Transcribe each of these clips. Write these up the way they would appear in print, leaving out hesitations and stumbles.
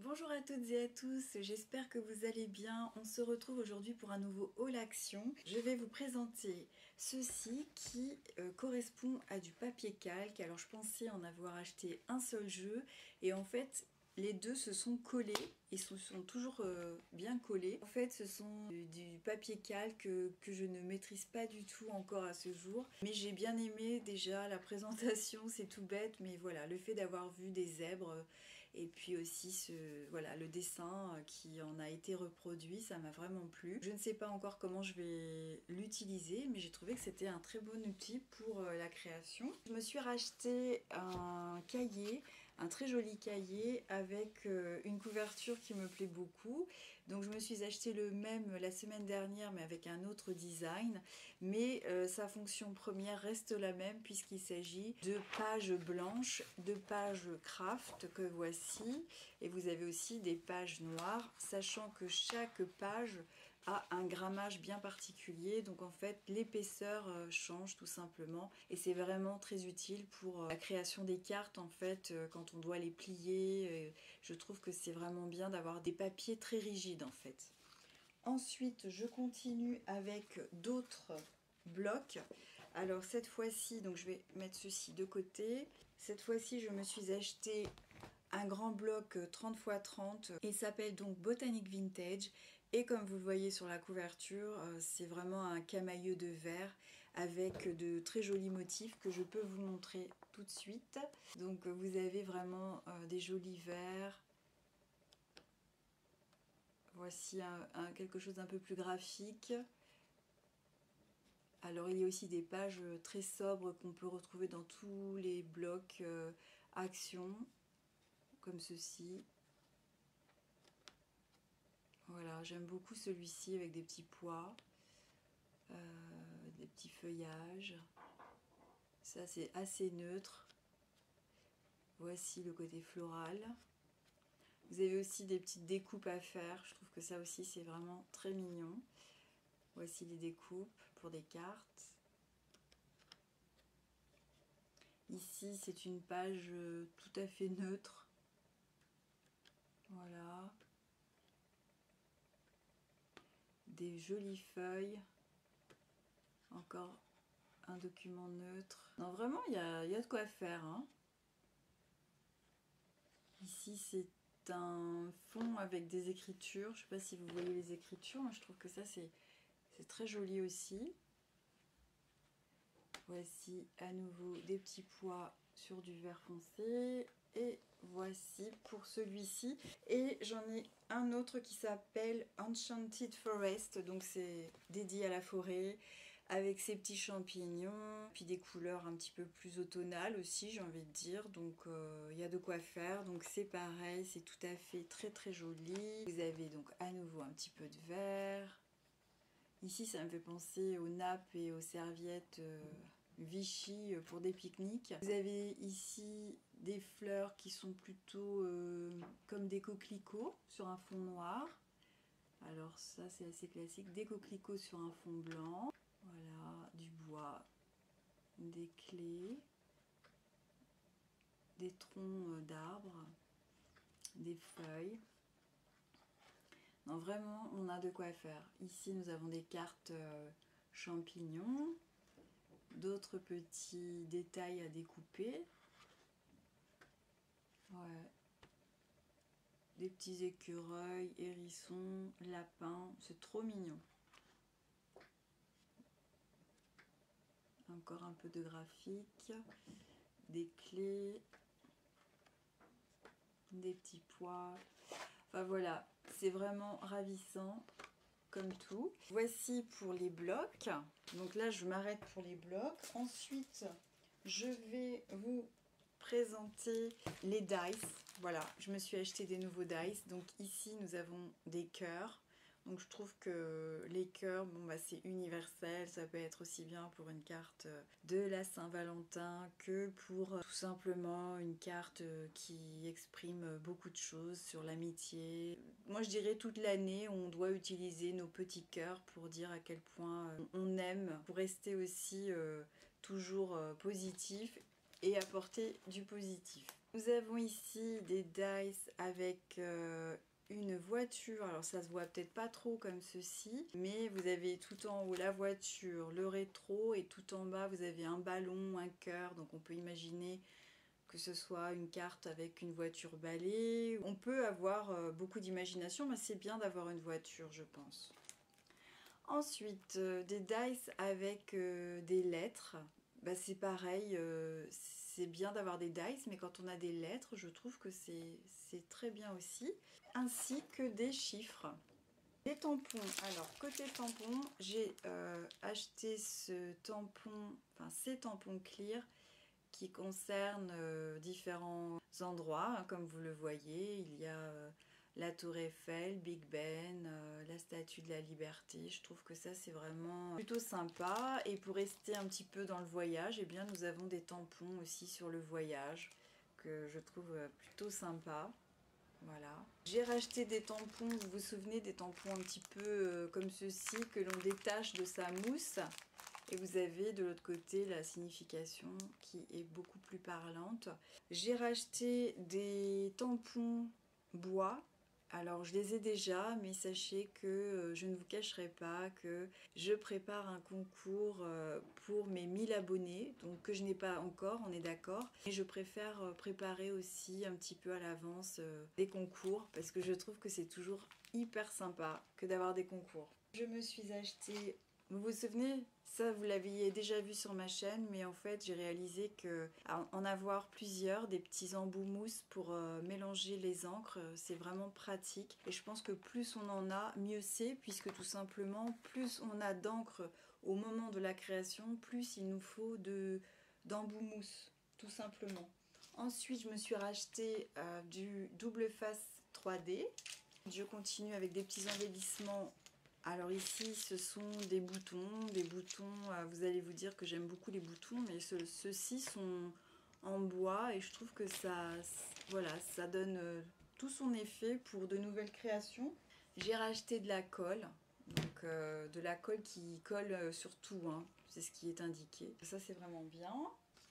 Bonjour à toutes et à tous, j'espère que vous allez bien. On se retrouve aujourd'hui pour un nouveau haul action. Je vais vous présenter ceci qui correspond à du papier calque. Alors je pensais en avoir acheté un seul jeu et en fait les deux se sont collés et se sont toujours bien collés. En fait ce sont du papier calque que je ne maîtrise pas du tout encore à ce jour. Mais j'ai bien aimé déjà la présentation, c'est tout bête, mais voilà, le fait d'avoir vu des zèbres et puis aussi voilà, le dessin qui en a été reproduit, ça m'a vraiment plu. Je ne sais pas encore comment je vais l'utiliser, mais j'ai trouvé que c'était un très bon outil pour la création. Je me suis racheté un cahier, un très joli cahier avec une couverture qui me plaît beaucoup. Donc je me suis acheté le même la semaine dernière mais avec un autre design. Mais sa fonction première reste la même puisqu'il s'agit de pages blanches, de pages craft que voici. Et vous avez aussi des pages noires, sachant que chaque page a un grammage bien particulier. Donc en fait l'épaisseur change tout simplement. Et c'est vraiment très utile pour la création des cartes en fait quand on doit les plier. Je trouve que c'est vraiment bien d'avoir des papiers très rigides en fait. Ensuite, je continue avec d'autres blocs. Alors cette fois-ci, donc je vais mettre ceci de côté. Cette fois-ci, je me suis acheté un grand bloc 30 x 30. Il s'appelle donc Botanic Vintage. Et comme vous le voyez sur la couverture, c'est vraiment un camailleux de verre avec de très jolis motifs que je peux vous montrer tout de suite. Donc vous avez vraiment des jolis verres. Voici quelque chose d'un peu plus graphique. Alors il y a aussi des pages très sobres qu'on peut retrouver dans tous les blocs action, comme ceci. Voilà, j'aime beaucoup celui-ci avec des petits pois, des petits feuillages. Ça c'est assez neutre. Voici le côté floral. Vous avez aussi des petites découpes à faire. Je trouve que ça aussi c'est vraiment très mignon. Voici les découpes pour des cartes. Ici c'est une page tout à fait neutre. Voilà. Des jolies feuilles. Encore un document neutre. Non, vraiment, il y a de quoi faire. Hein. Ici, c'est un fond avec des écritures. Je ne sais pas si vous voyez les écritures, mais je trouve que ça, c'est très joli aussi. Voici à nouveau des petits pois sur du vert foncé. Et voici pour celui-ci. Et j'en ai un autre qui s'appelle Enchanted Forest. Donc c'est dédié à la forêt avec ses petits champignons. Puis des couleurs un petit peu plus automnales aussi, j'ai envie de dire. Donc il y a de quoi faire. Donc c'est pareil, c'est tout à fait très joli. Vous avez donc à nouveau un petit peu de vert. Ici ça me fait penser aux nappes et aux serviettes Vichy pour des pique-niques. Vous avez ici des fleurs qui sont plutôt comme des coquelicots sur un fond noir. Alors ça c'est assez classique, des coquelicots sur un fond blanc. Voilà, du bois, des clés, des troncs d'arbres, des feuilles. Non, vraiment on a de quoi faire. Ici nous avons des cartes champignons. D'autres petits détails à découper. Ouais. Des petits écureuils, hérissons, lapins. C'est trop mignon. Encore un peu de graphique. Des clés. Des petits pois. Enfin voilà, c'est vraiment ravissant. Comme tout. Voici pour les blocs. Donc là, je m'arrête pour les blocs. Ensuite, je vais vous présenter les dice. Voilà, je me suis acheté des nouveaux dice. Donc ici, nous avons des cœurs. Donc je trouve que les cœurs, bon bah c'est universel, ça peut être aussi bien pour une carte de la Saint-Valentin que pour tout simplement une carte qui exprime beaucoup de choses sur l'amitié. Moi je dirais toute l'année on doit utiliser nos petits cœurs pour dire à quel point on aime, pour rester aussi toujours positif et apporter du positif. Nous avons ici des dice avec une voiture. Alors ça se voit peut-être pas trop comme ceci, mais vous avez tout en haut la voiture, le rétro, et tout en bas vous avez un ballon, un cœur. Donc on peut imaginer que ce soit une carte avec une voiture balai. On peut avoir beaucoup d'imagination, mais c'est bien d'avoir une voiture, je pense. Ensuite, des dice avec des lettres. Bah, c'est pareil, c'est bien d'avoir des dice, mais quand on a des lettres, je trouve que c'est très bien aussi. Ainsi que des chiffres. Les tampons. Alors, côté tampons, j'ai acheté ce tampon, enfin ces tampons clear qui concernent différents endroits. Hein, comme vous le voyez, il y a la Tour Eiffel, Big Ben, la Statue de la Liberté. Je trouve que ça c'est vraiment plutôt sympa. Et pour rester un petit peu dans le voyage, eh bien, nous avons des tampons aussi sur le voyage que je trouve plutôt sympa. Voilà. J'ai racheté des tampons, vous vous souvenez, des tampons un petit peu comme ceci que l'on détache de sa mousse. Et vous avez de l'autre côté la signification qui est beaucoup plus parlante. J'ai racheté des tampons bois. Alors je les ai déjà, mais sachez que je ne vous cacherai pas que je prépare un concours pour mes 1000 abonnés, donc que je n'ai pas encore, on est d'accord. Et je préfère préparer aussi un petit peu à l'avance des concours, parce que je trouve que c'est toujours hyper sympa que d'avoir des concours. Je me suis acheté, vous vous souvenez, ça vous l'aviez déjà vu sur ma chaîne, mais en fait j'ai réalisé que en avoir plusieurs, des petits embouts mousse pour mélanger les encres, c'est vraiment pratique. Et je pense que plus on en a, mieux c'est, puisque tout simplement, plus on a d'encre au moment de la création, plus il nous faut d'embouts mousse, tout simplement. Ensuite, je me suis racheté du double face 3D. Je continue avec des petits embellissements. Alors ici, ce sont des boutons. Vous allez vous dire que j'aime beaucoup les boutons, mais ceux-ci sont en bois et je trouve que voilà, ça donne tout son effet pour de nouvelles créations. J'ai racheté de la colle, donc de la colle qui colle sur tout, hein, c'est ce qui est indiqué. Ça, c'est vraiment bien.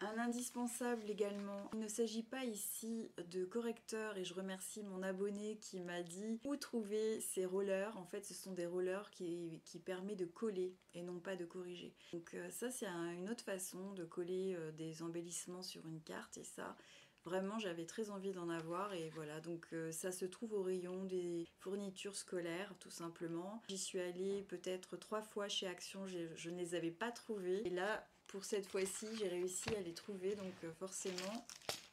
Un indispensable également, il ne s'agit pas ici de correcteur et je remercie mon abonné qui m'a dit où trouver ces rollers. En fait ce sont des rollers qui permettent de coller et non pas de corriger. Donc ça c'est une autre façon de coller des embellissements sur une carte et ça vraiment j'avais très envie d'en avoir et voilà donc ça se trouve au rayon des fournitures scolaires tout simplement. J'y suis allée peut-être 3 fois chez Action, je ne les avais pas trouvées et là pour cette fois-ci, j'ai réussi à les trouver, donc forcément,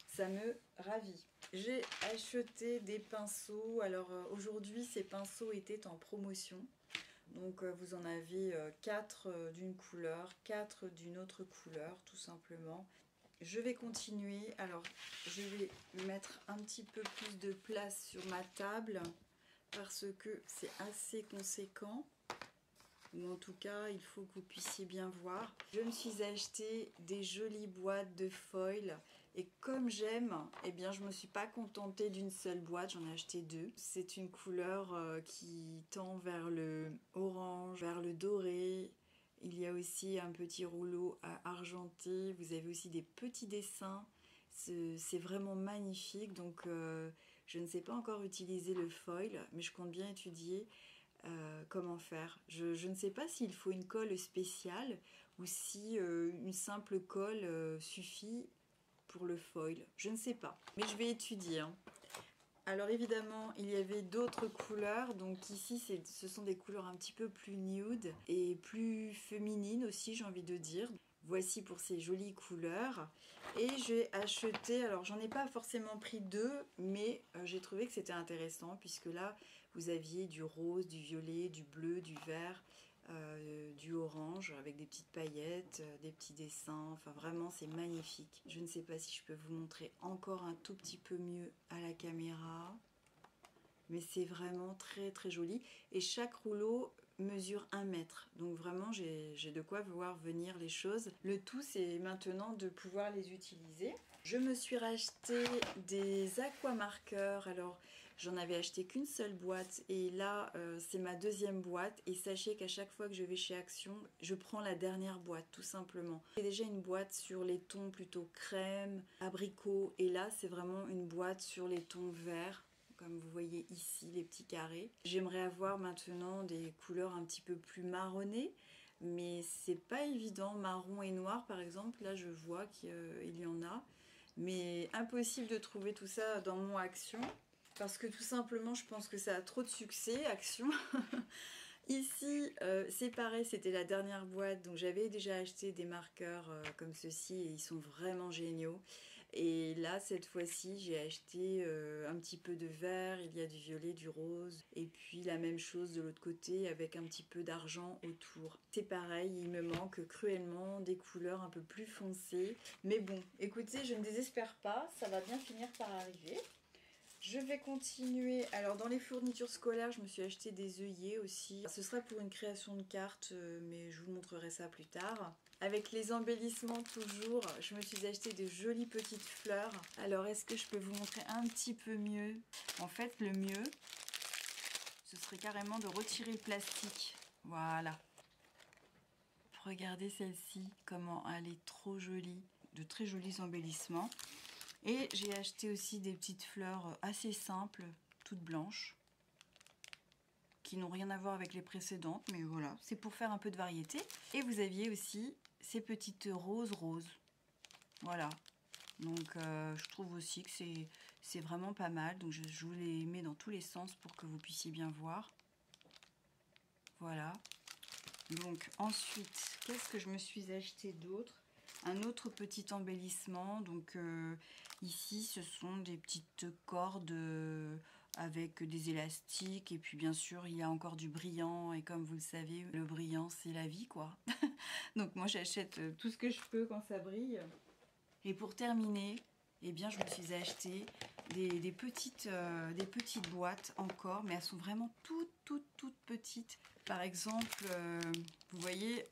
ça me ravit. J'ai acheté des pinceaux. Alors aujourd'hui, ces pinceaux étaient en promotion. Donc vous en avez 4 d'une couleur, 4 d'une autre couleur, tout simplement. Je vais continuer. Alors, je vais mettre un petit peu plus de place sur ma table parce que c'est assez conséquent. Ou en tout cas il faut que vous puissiez bien voir. Je me suis acheté des jolies boîtes de foil et comme j'aime, eh bien je me suis pas contentée d'une seule boîte, j'en ai acheté 2. C'est une couleur qui tend vers le orange, vers le doré. Il y a aussi un petit rouleau argenté, vous avez aussi des petits dessins. C'est vraiment magnifique, donc je ne sais pas encore utiliser le foil, mais je compte bien étudier. Comment faire. Je ne sais pas s'il faut une colle spéciale ou si une simple colle suffit pour le foil. Je ne sais pas, mais je vais étudier. Hein. Alors évidemment, il y avait d'autres couleurs. Donc ici, ce sont des couleurs un petit peu plus nude et plus féminines aussi, j'ai envie de dire. Voici pour ces jolies couleurs. Et j'ai acheté, alors j'en ai pas forcément pris 2, mais j'ai trouvé que c'était intéressant puisque là, vous aviez du rose, du violet, du bleu, du vert, du orange avec des petites paillettes, des petits dessins. Enfin vraiment, c'est magnifique. Je ne sais pas si je peux vous montrer encore un tout petit peu mieux à la caméra. Mais c'est vraiment très très joli. Et chaque rouleau mesure 1 mètre. Donc vraiment, j'ai de quoi voir venir les choses. Le tout, c'est maintenant de pouvoir les utiliser. Je me suis racheté des aquamarqueurs. Alors, J'en avais acheté qu'une seule boîte et là c'est ma deuxième boîte. Et sachez qu'à chaque fois que je vais chez Action, je prends la dernière boîte tout simplement. J'ai déjà une boîte sur les tons plutôt crème, abricot, et là c'est vraiment une boîte sur les tons verts. Comme vous voyez ici, les petits carrés. J'aimerais avoir maintenant des couleurs un petit peu plus marronnées, mais c'est pas évident. Marron et noir par exemple, là je vois qu'il y en a, mais impossible de trouver tout ça dans mon Action, parce que tout simplement je pense que ça a trop de succès, Action. Ici, c'est pareil, c'était la dernière boîte, donc j'avais déjà acheté des marqueurs comme ceci et ils sont vraiment géniaux. Et là, cette fois-ci, j'ai acheté un petit peu de vert, il y a du violet, du rose, et puis la même chose de l'autre côté avec un petit peu d'argent autour. C'est pareil, il me manque cruellement des couleurs un peu plus foncées. Mais bon, écoutez, je ne désespère pas, ça va bien finir par arriver. Je vais continuer. Alors dans les fournitures scolaires, je me suis acheté des œillets aussi. Ce sera pour une création de cartes, mais je vous montrerai ça plus tard. Avec les embellissements toujours, je me suis acheté de jolies petites fleurs. Alors est-ce que je peux vous montrer un petit peu mieux? En fait, le mieux, ce serait carrément de retirer le plastique. Voilà. Regardez celle-ci, comment elle est trop jolie. De très jolis embellissements. Et j'ai acheté aussi des petites fleurs assez simples, toutes blanches, qui n'ont rien à voir avec les précédentes, mais voilà, c'est pour faire un peu de variété. Et vous aviez aussi ces petites roses. Voilà, donc je trouve aussi que c'est vraiment pas mal. Donc je vous les mets dans tous les sens pour que vous puissiez bien voir. Voilà. Donc ensuite, qu'est-ce que je me suis acheté d'autre? Un autre petit embellissement, donc ici ce sont des petites cordes avec des élastiques, et puis bien sûr il y a encore du brillant, et comme vous le savez, le brillant c'est la vie quoi. Donc moi j'achète tout ce que je peux quand ça brille. Et pour terminer, eh bien je me suis acheté des petites boîtes encore, mais elles sont vraiment toutes petites. Par exemple, vous voyez,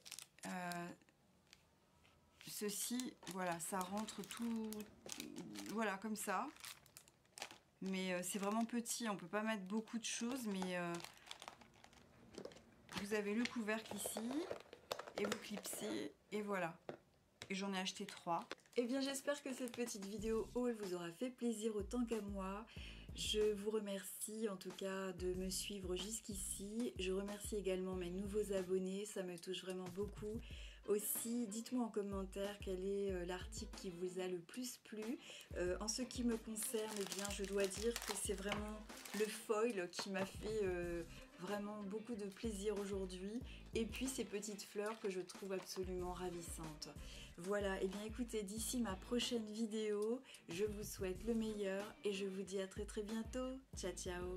ceci, voilà, ça rentre tout, voilà, comme ça. Mais c'est vraiment petit, on peut pas mettre beaucoup de choses, mais vous avez le couvercle ici, et vous clipsez, et voilà. Et j'en ai acheté 3. Eh bien, j'espère que cette petite vidéo haul vous aura fait plaisir autant qu'à moi. Je vous remercie en tout cas de me suivre jusqu'ici. Je remercie également mes nouveaux abonnés, ça me touche vraiment beaucoup. Aussi, dites-moi en commentaire quel est l'article qui vous a le plus plu. En ce qui me concerne, eh bien, je dois dire que c'est vraiment le foil qui m'a fait vraiment beaucoup de plaisir aujourd'hui. Et puis ces petites fleurs que je trouve absolument ravissantes. Voilà, et bien écoutez, d'ici ma prochaine vidéo, je vous souhaite le meilleur et je vous dis à très bientôt. Ciao ciao.